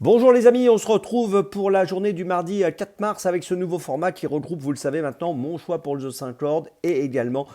Bonjour les amis, on se retrouve pour la journée du mardi 4 mars avec ce nouveau format qui regroupe, vous le savez maintenant, mon choix pour le The 5 Lord et également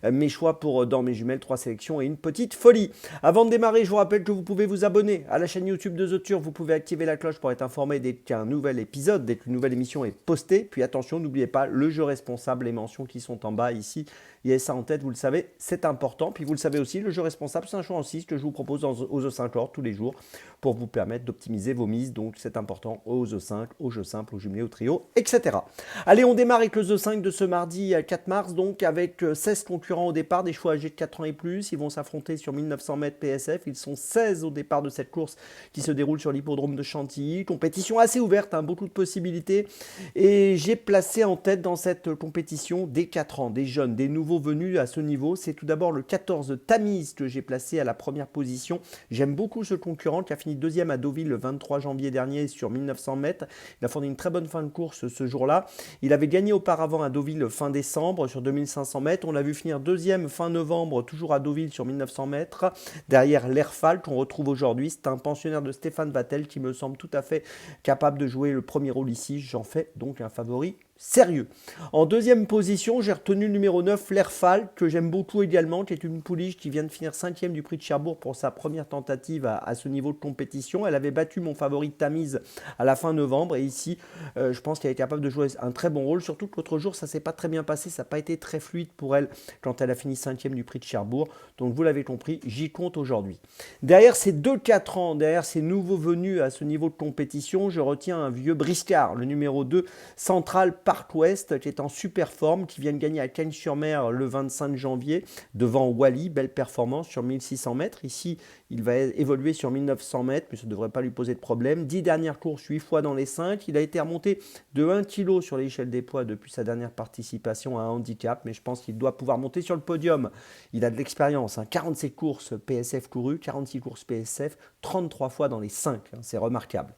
mes choix pour dans mes jumelles, 3 sélections et une petite folie. Avant de démarrer, je vous rappelle que vous pouvez vous abonner à la chaîne YouTube de The Turf, vous pouvez activer la cloche pour être informé dès qu'un nouvel épisode, dès qu'une nouvelle émission est postée. Puis attention, n'oubliez pas le jeu responsable, les mentions qui sont en bas ici. Il y a ça en tête, vous le savez, c'est important. Puis vous le savez aussi, le jeu responsable, c'est un choix en 6 que je vous propose aux The 5 Lord tous les jours pour vous permettre d'optimiser vos mises. Donc c'est important aux The 5, au jeu simple, au jumelé, au trio, etc. Allez, on démarre avec le The 5 de ce mardi 4 mars, donc avec 16 concurrents au départ, des choix âgés de 4 ans et plus. Ils vont s'affronter sur 1900 mètres PSF. Ils sont 16 au départ de cette course qui se déroule sur l'hippodrome de Chantilly. Compétition assez ouverte, hein, beaucoup de possibilités. Et j'ai placé en tête dans cette compétition des 4 ans, des jeunes, des nouveaux venus à ce niveau. C'est tout d'abord le 14 Tamise que j'ai placé à la première position. J'aime beaucoup ce concurrent qui a fini deuxième à Deauville le 23 janvier dernier sur 1900 mètres. Il a fourni une très bonne fin de course ce jour-là. Il avait gagné auparavant à Deauville fin décembre sur 2500 mètres. On l'a vu finir deuxième fin novembre, toujours à Deauville sur 1900 mètres. Derrière l'Airfall qu'on retrouve aujourd'hui. C'est un pensionnaire de Stéphane Vattel qui me semble tout à fait capable de jouer le premier rôle ici. J'en fais donc un favori sérieux. En deuxième position, j'ai retenu le numéro 9, l'Airfall, que j'aime beaucoup également, qui est une pouliche qui vient de finir 5e du prix de Cherbourg pour sa première tentative à ce niveau de compétition. Elle avait battu mon favori Tamise à la fin novembre et ici, je pense qu'elle est capable de jouer un très bon rôle, surtout que l'autre jour, ça s'est pas très bien passé, ça n'a pas été très fluide pour elle quand elle a fini 5e du prix de Cherbourg. Donc vous l'avez compris, j'y compte aujourd'hui. Derrière ces 2-4 ans, derrière ces nouveaux venus à ce niveau de compétition, je retiens un vieux briscard, le numéro 2, Central Park West, qui est en super forme, qui vient de gagner à Cagnes-sur-Mer le 25 janvier devant Wally, belle performance sur 1600 mètres. Ici, il va évoluer sur 1900 mètres, mais ça ne devrait pas lui poser de problème. 10 dernières courses, 8 fois dans les 5. Il a été remonté de 1 kg sur l'échelle des poids depuis sa dernière participation à un handicap, mais je pense qu'il doit pouvoir monter sur le podium. Il a de l'expérience, hein. 47 courses PSF courues, 46 courses PSF, 33 fois dans les 5. Hein. C'est remarquable.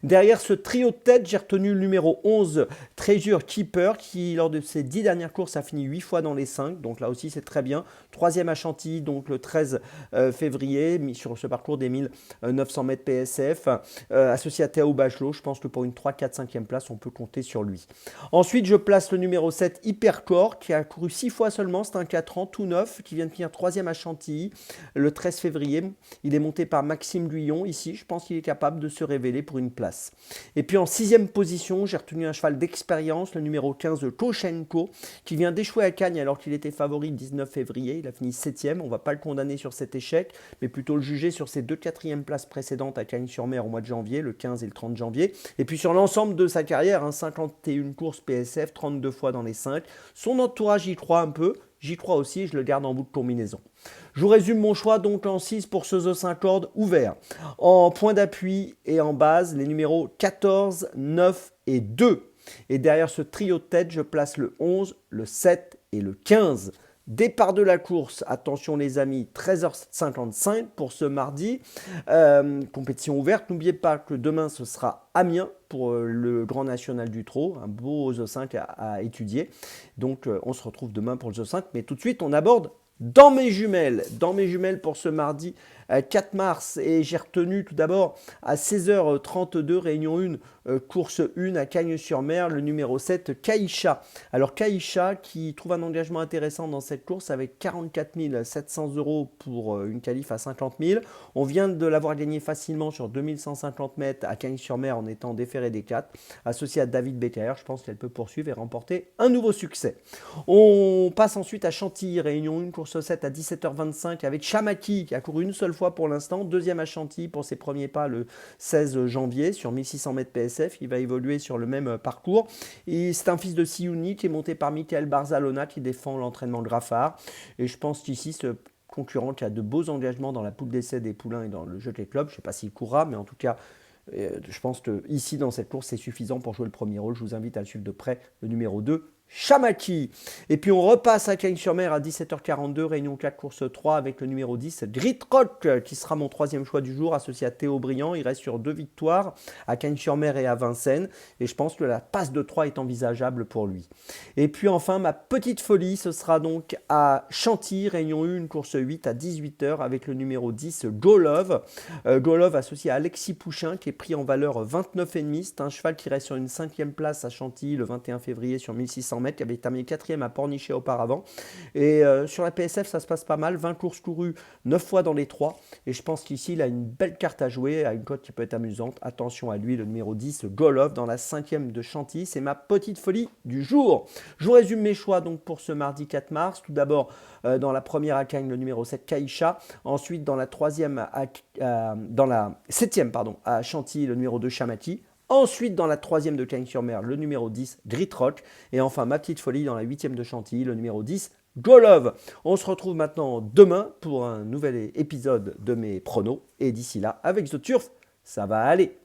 Derrière ce trio de tête, j'ai retenu le numéro 11, Treasure Keeper, qui lors de ses 10 dernières courses a fini 8 fois dans les 5. Donc là aussi, c'est très bien. Troisième à Chantilly, donc le 13 février, mis sur ce parcours des 1900 mètres PSF. Associé à Théo Bachelot, je pense que pour une 3, 4, 5e place, on peut compter sur lui. Ensuite, je place le numéro 7, Hypercore, qui a couru 6 fois seulement. C'est un 4 ans, tout neuf, qui vient de finir 3e à Chantilly le 13 février. Il est monté par Maxime Guyon. Ici, je pense qu'il est capable de se révéler pour une place. Et puis en 6e position, j'ai retenu un cheval d'expérience, le numéro 15, Koshenko, qui vient d'échouer à Cagnes alors qu'il était favori le 19 février. Il a fini 7e. On ne va pas le condamner sur cet échec, mais plutôt le juger sur ses 2 4e places précédentes à Cagnes-sur-Mer au mois de janvier, le 15 et le 30 janvier. Et puis sur l'ensemble de sa carrière, hein, 51 courses PSF, 32 fois dans les 5. Son entourage y croit un peu. J'y crois aussi et je le garde en bout de combinaison. Je vous résume mon choix donc en 6 pour ce The 5 Lord ouvert. En point d'appui et en base, les numéros 14, 9 et 2. Et derrière ce trio de tête, je place le 11, le 7 et le 15. Départ de la course, attention les amis, 13h55 pour ce mardi. Compétition ouverte, n'oubliez pas que demain ce sera Amiens pour le Grand National du Trot, un beau The 5 à étudier. Donc on se retrouve demain pour le The 5, mais tout de suite on aborde dans mes jumelles pour ce mardi 4 mars. Et j'ai retenu tout d'abord à 16h32, réunion 1, course 1 à Cagnes-sur-Mer, le numéro 7, Kaïcha. Alors Kaïcha qui trouve un engagement intéressant dans cette course avec 44 700 € pour une qualif à 50 000. On vient de l'avoir gagné facilement sur 2150 mètres à Cagnes-sur-Mer en étant déféré des 4. Associé à David Becker, je pense qu'elle peut poursuivre et remporter un nouveau succès. On passe ensuite à Chantilly, réunion 1, course 7 à 17h25 avec Chamaki qui a couru une seule fois pour l'instant, deuxième à Chantilly pour ses premiers pas le 16 janvier sur 1600 mètres PSF. Il va évoluer sur le même parcours. Et c'est un fils de Siouni qui est monté par Michael Barzalona qui défend l'entraînement Graffard. Et je pense qu'ici, ce concurrent qui a de beaux engagements dans la poule d'essai des poulains et dans le Jockey Club, je ne sais pas s'il courra, mais en tout cas, je pense que ici dans cette course, c'est suffisant pour jouer le premier rôle. Je vous invite à le suivre de près, le numéro 2, Chamaki. Et puis on repasse à Cagnes-sur-Mer à 17h42, réunion 4, course 3 avec le numéro 10, Grit Rock, qui sera mon troisième choix du jour, associé à Théo Briand. Il reste sur 2 victoires à Cagnes-sur-Mer et à Vincennes. Et je pense que la passe de 3 est envisageable pour lui. Et puis enfin, ma petite folie, ce sera donc à Chantilly, réunion 1, course 8 à 18h avec le numéro 10, Golov. Golov associé à Alexis Pouchin, qui est pris en valeur 29,5. C'est un cheval qui reste sur une 5e place à Chantilly le 21 février sur 1600 mètres, qui avait terminé 4e à Pornichet auparavant. Et sur la PSF, ça se passe pas mal. 20 courses courues, 9 fois dans les 3. Et je pense qu'ici, il a une belle carte à jouer, à une cote qui peut être amusante. Attention à lui, le numéro 10, Golov, dans la 5e de Chantilly. C'est ma petite folie du jour. Je vous résume mes choix donc pour ce mardi 4 mars. Tout d'abord, dans la première à Cagnes, le numéro 7, Kaïcha. Ensuite, dans la 7e à Chantilly, le numéro 2, Chamati. Ensuite, dans la 3e de Cagnes-sur-Mer, le numéro 10, Grit Rock. Et enfin, ma petite folie dans la 8e de Chantilly, le numéro 10, Golov. On se retrouve maintenant demain pour un nouvel épisode de mes pronos. Et d'ici là, avec The Turf, ça va aller.